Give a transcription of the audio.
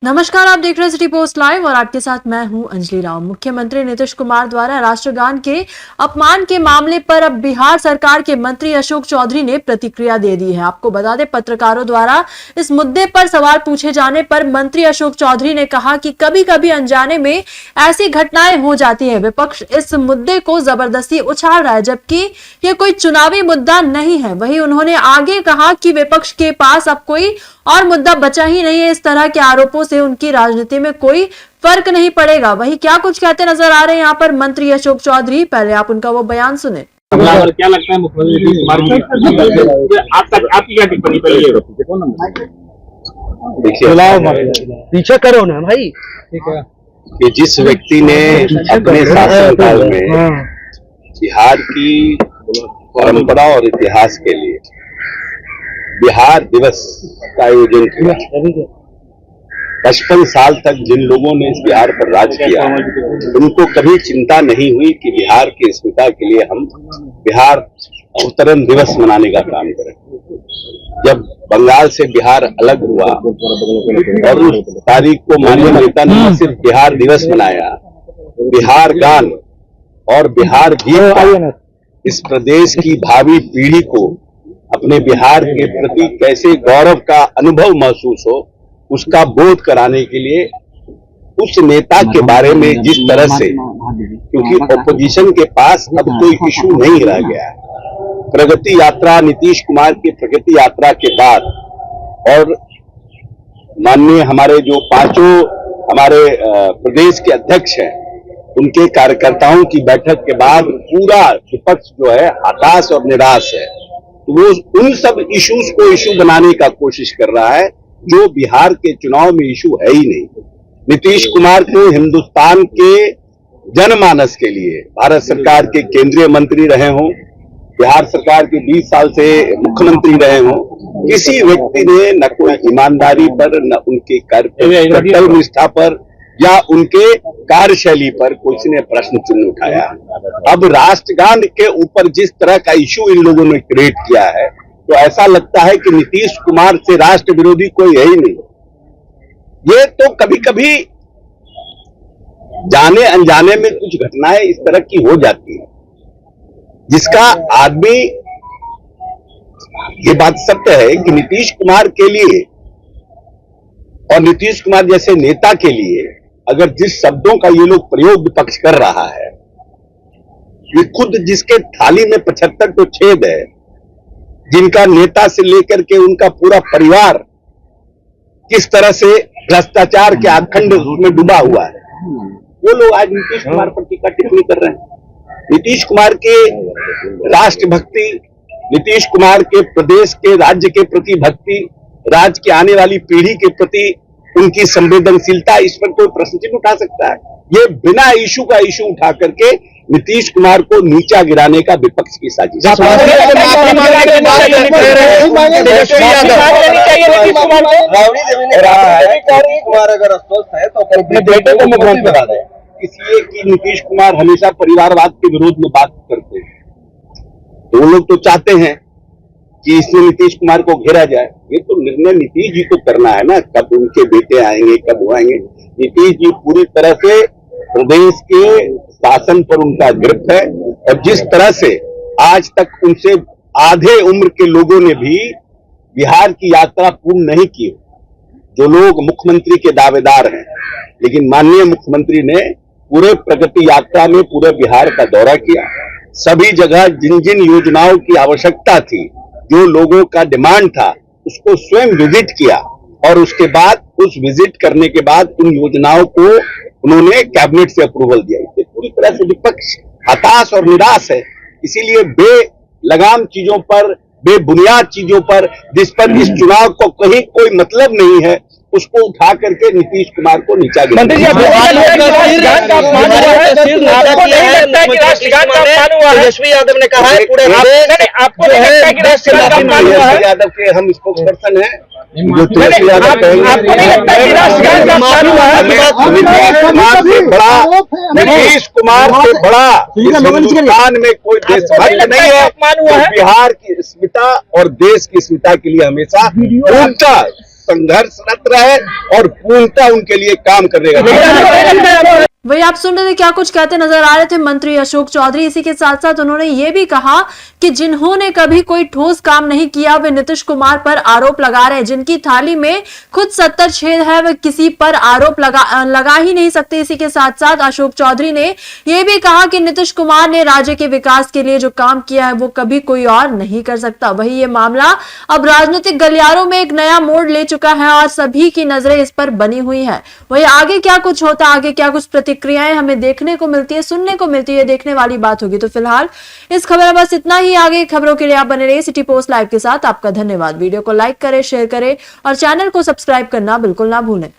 नमस्कार, आप देख रहे हैं सिटी पोस्ट लाइव और आपके साथ मैं हूं अंजलि राव। मुख्यमंत्री नीतीश कुमार द्वारा राष्ट्रगान के अपमान के मामले पर अब बिहार सरकार के मंत्री अशोक चौधरी ने प्रतिक्रिया दे दी है। आपको बता दें, पत्रकारों द्वारा इस मुद्दे पर सवाल पूछे जाने पर मंत्री अशोक चौधरी ने कहा कि कभी कभी अनजाने में ऐसी घटनाएं हो जाती है। विपक्ष इस मुद्दे को जबरदस्ती उछाल रहा है, जबकि यह कोई चुनावी मुद्दा नहीं है। वहीं उन्होंने आगे कहा कि विपक्ष के पास अब कोई और मुद्दा बचा ही नहीं है। इस तरह के आरोपों से उनकी राजनीति में कोई फर्क नहीं पड़ेगा। वहीं क्या कुछ कहते नजर आ रहे हैं यहाँ पर मंत्री अशोक चौधरी, पहले आप उनका वो बयान सुने। क्या लगता है मुख्यमंत्री नीतीश कुमार की आपकी क्या टिप्पणी देखिए, पीछे करो ना भाई। ठीक है कि जिस व्यक्ति ने अपने शासनकाल में बिहार की परंपरा और इतिहास के लिए बिहार दिवस का आयोजन किया, 55 साल तक जिन लोगों ने इस बिहार पर राज किया, उनको कभी चिंता नहीं हुई कि बिहार की अस्मिता के लिए हम बिहार अवतरण दिवस मनाने का काम करें। जब बंगाल से बिहार अलग हुआ और उस तारीख को माननीय नेता ने सिर्फ बिहार दिवस मनाया, बिहार गान और बिहार गीत इस प्रदेश की भावी पीढ़ी को अपने बिहार के प्रति कैसे गौरव का अनुभव महसूस हो, उसका बोध कराने के लिए उस नेता के बारे में जिस तरह से, क्योंकि ऑपोजिशन के पास अब कोई इशू नहीं रह गया है। प्रगति यात्रा, नीतीश कुमार की प्रगति यात्रा के बाद और माननीय हमारे जो पांचों हमारे प्रदेश के अध्यक्ष हैं, उनके कार्यकर्ताओं की बैठक के बाद पूरा विपक्ष जो है हताश और निराश है। वो उन सब इश्यूज को इशू बनाने का कोशिश कर रहा है जो बिहार के चुनाव में इशू है ही नहीं। नीतीश कुमार को हिंदुस्तान के जनमानस के लिए भारत सरकार के केंद्रीय मंत्री रहे हों, बिहार सरकार के 20 साल से मुख्यमंत्री रहे हों, किसी व्यक्ति ने न कोई ईमानदारी पर, न उनके कर्तव्य निष्ठा पर या उनके कार्यशैली पर किसी ने प्रश्न चिन्ह उठाया। अब राष्ट्रगान के ऊपर जिस तरह का इशू इन लोगों ने क्रिएट किया है, तो ऐसा लगता है कि नीतीश कुमार से राष्ट्र विरोधी कोई है ही नहीं। ये तो कभी कभी जाने अनजाने में कुछ घटनाएं इस तरह की हो जाती है, जिसका आदमी, ये बात सत्य है कि नीतीश कुमार के लिए और नीतीश कुमार जैसे नेता के लिए अगर जिस शब्दों का ये लोग प्रयोग विपक्ष कर रहा है, ये खुद जिसके थाली में 75 तो छेद है, जिनका नेता से लेकर के उनका पूरा परिवार किस तरह से भ्रष्टाचार के आखंड में डूबा हुआ है, वो लोग आज नीतीश कुमार पर टीका टिप्पणी कर रहे हैं। नीतीश कुमार के राष्ट्रभक्ति, नीतीश कुमार के प्रदेश के राज्य के प्रति भक्ति, राज्य की आने वाली पीढ़ी के प्रति उनकी संवेदनशीलता, इस पर कोई प्रश्न चिन्ह उठा सकता है? ये बिना इशू का इशू उठा करके नीतीश कुमार को नीचा गिराने का विपक्ष की साजिश है। अगर अस्वस्थ है तो अपने बेटे को मुख्यमंत्री बना दें। इसलिए कि नीतीश कुमार हमेशा परिवारवाद के विरोध में बात करते हैं, तो वो लोग तो चाहते हैं कि इसमें नीतीश कुमार को घेरा जाए। ये तो निर्णय नीतीश जी को करना है ना, कब उनके बेटे आएंगे, कब वो आएंगे। नीतीश जी पूरी तरह से प्रदेश के शासन पर उनका ग्रिप है, और जिस तरह से आज तक उनसे आधे उम्र के लोगों ने भी बिहार की यात्रा पूर्ण नहीं की, जो लोग मुख्यमंत्री के दावेदार हैं, लेकिन माननीय मुख्यमंत्री ने पूरे प्रगति यात्रा में पूरे बिहार का दौरा किया। सभी जगह जिन जिन योजनाओं की आवश्यकता थी, जो लोगों का डिमांड था, उसको स्वयं विजिट किया, और उसके बाद उस विजिट करने के बाद उन योजनाओं को उन्होंने कैबिनेट से अप्रूवल दिया। इससे पूरी तरह से विपक्ष हताश और निराश है। इसीलिए बेलगाम चीजों पर, बेबुनियाद चीजों पर, जिस पर इस चुनाव को कहीं कोई मतलब नहीं है, उसको उठा करके नीतीश कुमार को नीचा गिरा। तेजस्वी यादव ने कहा है पूरे यादव के हम स्पोक्सपर्सन हैं, जो तेजस्वी यादव नीतीश कुमार से बड़ा हिंदुस्तान में कोई देशभक्त नहीं है। बिहार की अस्मिता और देश की अस्मिता के लिए हमेशा उनका संघर्षरत रहे और पूर्णतः उनके लिए काम करने का। वही आप सुन रहे थे क्या कुछ कहते नजर आ रहे थे मंत्री अशोक चौधरी। इसी के साथ साथ उन्होंने ये भी कहा कि जिन्होंने कभी कोई ठोस काम नहीं किया वे नीतीश कुमार पर आरोप लगा रहे हैं। जिनकी थाली में खुद 70 छेद है वे किसी पर आरोप लगा ही नहीं सकते। इसी के साथ साथ अशोक चौधरी ने यह भी कहा कि नीतीश कुमार ने राज्य के विकास के लिए जो काम किया है वो कभी कोई और नहीं कर सकता। वही ये मामला अब राजनीतिक गलियारों में एक नया मोड़ ले चुका है और सभी की नजरें इस पर बनी हुई है। वही आगे क्या कुछ होता, आगे क्या कुछ प्रतिक्रियाएं हमें देखने को मिलती है, सुनने को मिलती है, देखने वाली बात होगी। तो फिलहाल इस खबर में बस इतना ही। आगे खबरों के लिए आप बने रहिए सिटी पोस्ट लाइव के साथ। आपका धन्यवाद। वीडियो को लाइक करें, शेयर करें और चैनल को सब्सक्राइब करना बिल्कुल ना भूलें।